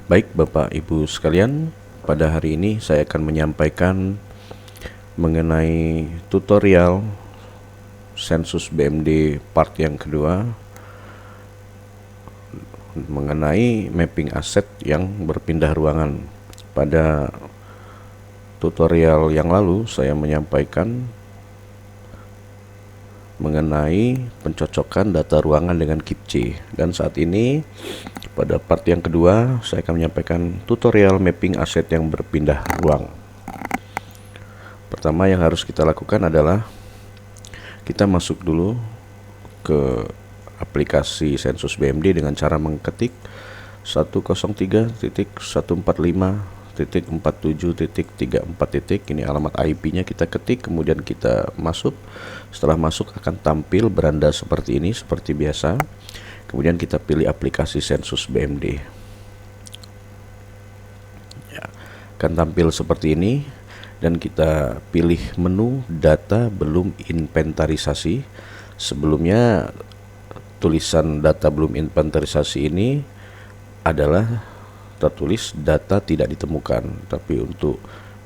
Baik Bapak Ibu sekalian, pada hari ini saya akan menyampaikan mengenai tutorial Sensus BMD part yang kedua mengenai mapping aset yang berpindah ruangan. Pada tutorial yang lalu saya menyampaikan mengenai pencocokan data ruangan dengan KIPC, dan saat ini pada part yang kedua saya akan menyampaikan tutorial mapping aset yang berpindah ruang. Pertama yang harus kita lakukan adalah kita masuk dulu ke aplikasi Sensus BMD dengan cara mengetik 103.145.47.34. Ini alamat IP-nya kita ketik, kemudian kita masuk. Setelah masuk akan tampil beranda seperti ini, seperti biasa. Kemudian kita pilih aplikasi Sensus BMD. Ya, akan tampil seperti ini, dan kita pilih menu data belum inventarisasi. Sebelumnya tulisan data belum inventarisasi ini adalah tertulis data tidak ditemukan, tapi untuk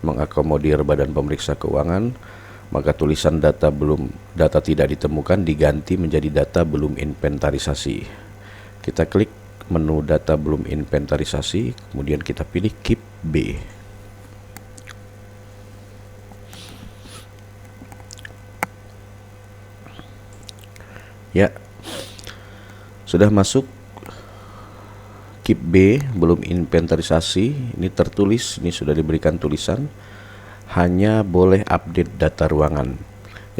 mengakomodir Badan Pemeriksa Keuangan, maka tulisan data tidak ditemukan diganti menjadi data belum inventarisasi. Kita klik menu data belum inventarisasi, kemudian kita pilih keep B. Ya, sudah masuk keep B belum inventarisasi. Ini tertulis, ini sudah diberikan tulisan hanya boleh update data ruangan.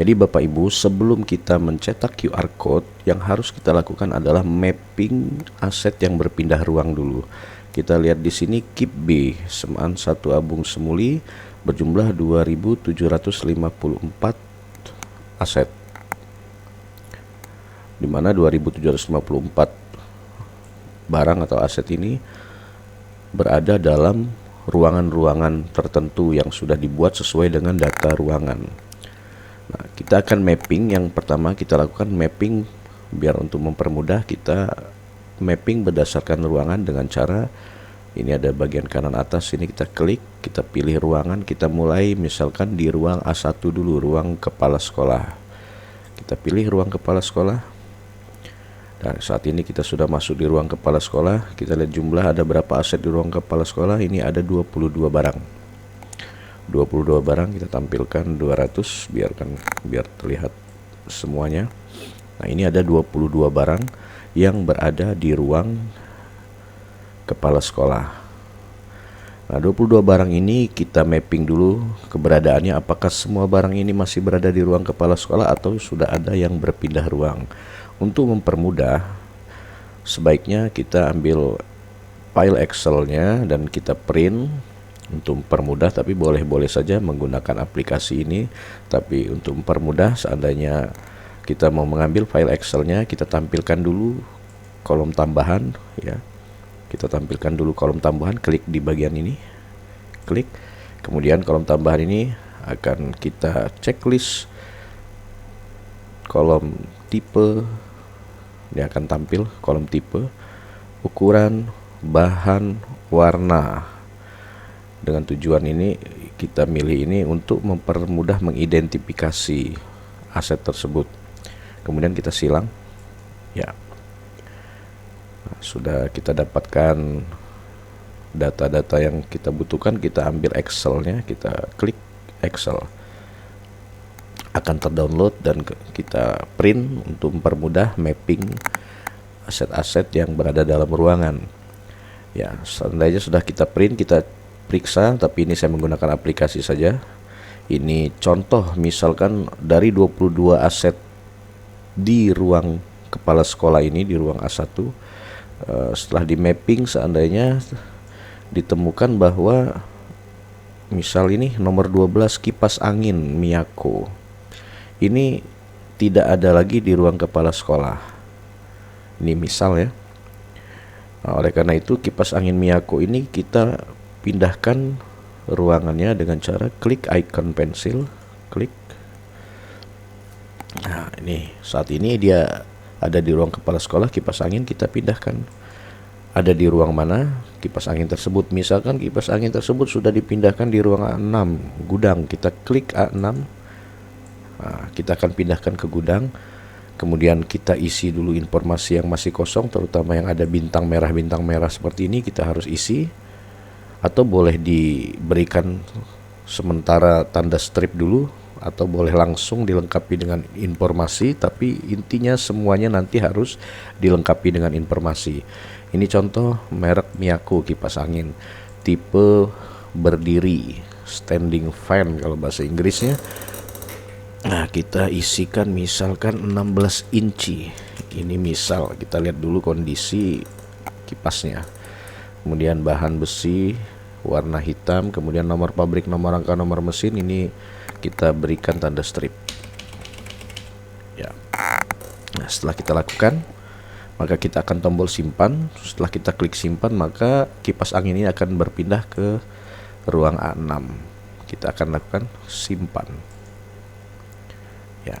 Jadi Bapak Ibu, sebelum kita mencetak QR code, yang harus kita lakukan adalah mapping aset yang berpindah ruang dulu. Kita lihat di sini keep B Semaan 1 Abung Semuli berjumlah 2754 aset, di mana 2754 barang atau aset ini berada dalam ruangan-ruangan tertentu yang sudah dibuat sesuai dengan data ruangan. Nah, kita akan mapping. Yang pertama kita lakukan mapping, biar untuk mempermudah kita mapping berdasarkan ruangan dengan cara ini. Ada bagian kanan atas ini, kita klik, kita pilih ruangan, kita mulai misalkan di ruang A1 dulu, ruang kepala sekolah. Kita pilih ruang kepala sekolah. Nah, saat ini kita sudah masuk di ruang kepala sekolah. Kita lihat jumlah ada berapa aset di ruang kepala sekolah. Ini ada 22 barang. 22 barang kita tampilkan 200 biar terlihat semuanya. Nah, ini ada 22 barang yang berada di ruang kepala sekolah. Nah, 22 barang ini kita mapping dulu keberadaannya, apakah semua barang ini masih berada di ruang kepala sekolah atau sudah ada yang berpindah ruang. Untuk mempermudah, sebaiknya kita ambil file Excel-nya dan kita print untuk mempermudah, tapi boleh-boleh saja menggunakan aplikasi ini. Tapi untuk mempermudah, seandainya kita mau mengambil file Excel-nya, kita tampilkan dulu kolom tambahan, ya. Kita tampilkan dulu kolom tambahan, klik di bagian ini, klik. Kemudian kolom tambahan ini akan kita checklist kolom tipe. Ini akan tampil kolom tipe, ukuran, bahan, warna. Dengan tujuan ini kita milih ini untuk mempermudah mengidentifikasi aset tersebut. Kemudian kita silang. Ya, nah, sudah kita dapatkan data-data yang kita butuhkan. Kita ambil Excel-nya, kita klik Excel, akan terdownload dan kita print untuk mempermudah mapping aset-aset yang berada dalam ruangan. Ya, seandainya sudah kita print, kita periksa, tapi ini saya menggunakan aplikasi saja. Ini contoh, misalkan dari 22 aset di ruang kepala sekolah ini, di ruang A1, setelah di mapping, seandainya ditemukan bahwa misal ini nomor 12 kipas angin Miyako ini tidak ada lagi di ruang kepala sekolah. Ini misal ya. Nah, oleh karena itu kipas angin Miyako ini kita pindahkan ruangannya dengan cara klik icon pensil, klik. Nah, ini saat ini dia ada di ruang kepala sekolah, kipas angin kita pindahkan. ada di ruang mana kipas angin tersebut. Misalkan kipas angin tersebut sudah dipindahkan di ruang A6 gudang, kita klik A6. Nah, kita akan pindahkan ke gudang. Kemudian kita isi dulu informasi yang masih kosong, terutama yang ada bintang merah seperti ini kita harus isi. Atau boleh diberikan sementara tanda strip dulu, atau boleh langsung dilengkapi dengan informasi, tapi intinya semuanya nanti harus dilengkapi dengan informasi. Ini contoh merek Miyako kipas angin, tipe berdiri, standing fan kalau bahasa Inggrisnya. Nah, kita isikan misalkan 16 inci. Ini misal, kita lihat dulu kondisi kipasnya. Kemudian bahan besi warna hitam, kemudian nomor pabrik, nomor angka, nomor mesin, ini kita berikan tanda strip. Ya. Nah, setelah kita lakukan, maka kita akan tombol simpan. Setelah kita klik simpan, maka kipas angin ini akan berpindah ke ruang A6. Kita akan lakukan simpan. Ya.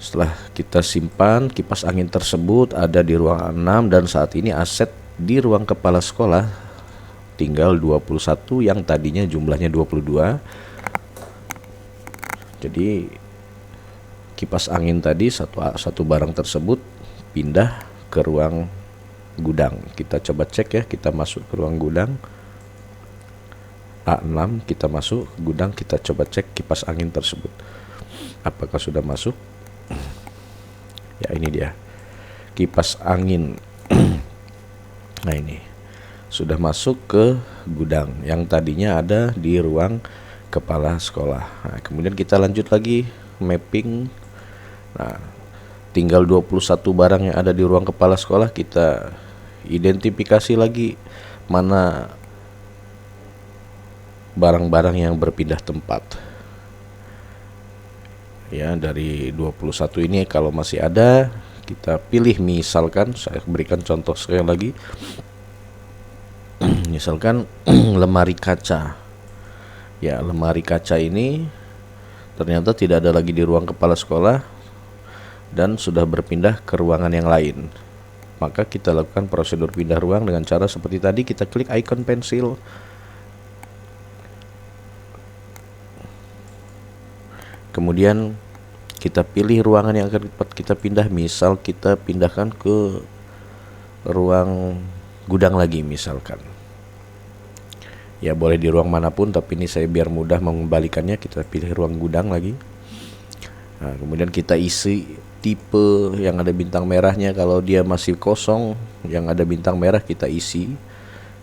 Setelah kita simpan, kipas angin tersebut ada di ruang A6 dan saat ini aset di ruang kepala sekolah tinggal 21 yang tadinya jumlahnya 22. Jadi kipas angin tadi satu barang tersebut pindah ke ruang gudang. Kita coba cek ya, kita masuk ke ruang gudang A6, kita masuk gudang, kita coba cek kipas angin tersebut apakah sudah masuk. Ya, ini dia kipas angin. Nah, ini sudah masuk ke gudang yang tadinya ada di ruang kepala sekolah. Nah, kemudian kita lanjut lagi mapping. Nah, tinggal 21 barang yang ada di ruang kepala sekolah, kita identifikasi lagi mana barang-barang yang berpindah tempat. Ya, dari 21 ini kalau masih ada, kita pilih. Misalkan saya berikan contoh sekali lagi. Misalkan lemari kaca. Ya, lemari kaca ini ternyata tidak ada lagi di ruang kepala sekolah dan sudah berpindah ke ruangan yang lain. Maka kita lakukan prosedur pindah ruang dengan cara seperti tadi, kita klik icon pensil. Kemudian kita pilih ruangan yang akan kita pindah. Misal kita pindahkan ke ruang gudang lagi misalkan. Ya, boleh di ruang manapun, tapi ini saya biar mudah mengembalikannya, kita pilih ruang gudang lagi. Nah, kemudian kita isi tipe yang ada bintang merahnya. Kalau dia masih kosong, yang ada bintang merah kita isi.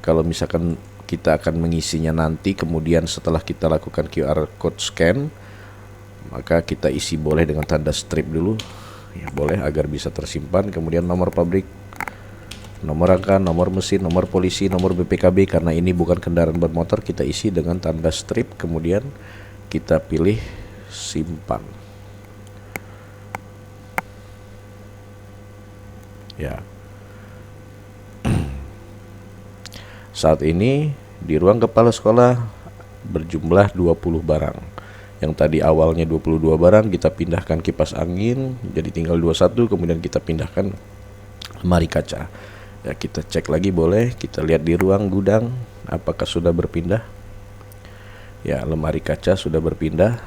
Kalau misalkan kita akan mengisinya nanti, kemudian setelah kita lakukan QR code scan, maka kita isi boleh dengan tanda strip dulu. Ya, boleh agar bisa tersimpan. Kemudian nomor pabrik, nomor angka, nomor mesin, nomor polisi, nomor BPKB, karena ini bukan kendaraan bermotor, kita isi dengan tanda strip. Kemudian kita pilih simpan. Ya. Saat ini di ruang kepala sekolah berjumlah 20 barang. Yang tadi awalnya 22 barang, kita pindahkan kipas angin jadi tinggal 21, kemudian kita pindahkan lemari kaca. Ya, kita cek lagi boleh, kita lihat di ruang gudang apakah sudah berpindah. Ya, lemari kaca sudah berpindah.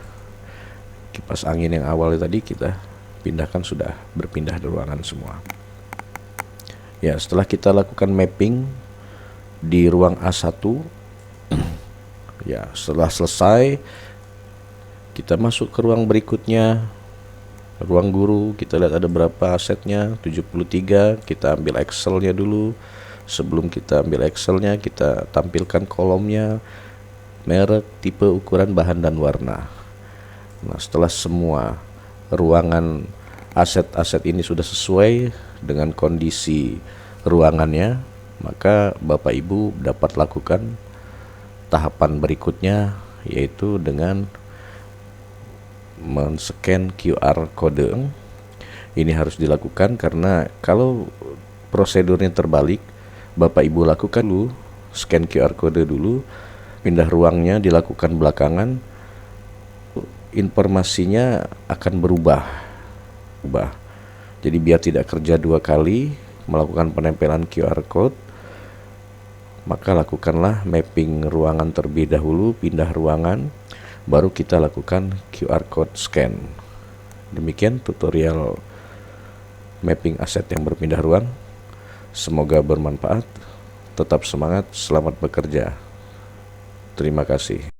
Kipas angin yang awalnya tadi kita pindahkan sudah berpindah di ruangan semua. Ya, setelah kita lakukan mapping di ruang A1, ya, setelah selesai kita masuk ke ruang berikutnya, ruang guru. Kita lihat ada berapa asetnya, 73. Kita ambil Excelnya dulu. Sebelum kita ambil Excelnya, kita tampilkan kolomnya, merek, tipe, ukuran, bahan, dan warna. Nah, setelah semua ruangan aset-aset ini sudah sesuai dengan kondisi ruangannya, maka Bapak Ibu dapat lakukan tahapan berikutnya, yaitu dengan men-scan QR code. Ini harus dilakukan karena kalau prosedurnya terbalik, Bapak Ibu lakukan dulu, scan QR code dulu, pindah ruangnya dilakukan belakangan, informasinya akan berubah. Jadi biar tidak kerja dua kali, melakukan penempelan QR code, maka lakukanlah mapping ruangan terlebih dahulu, pindah ruangan, baru kita lakukan QR code scan. Demikian tutorial mapping aset yang berpindah ruang. Semoga bermanfaat. Tetap semangat, selamat bekerja. Terima kasih.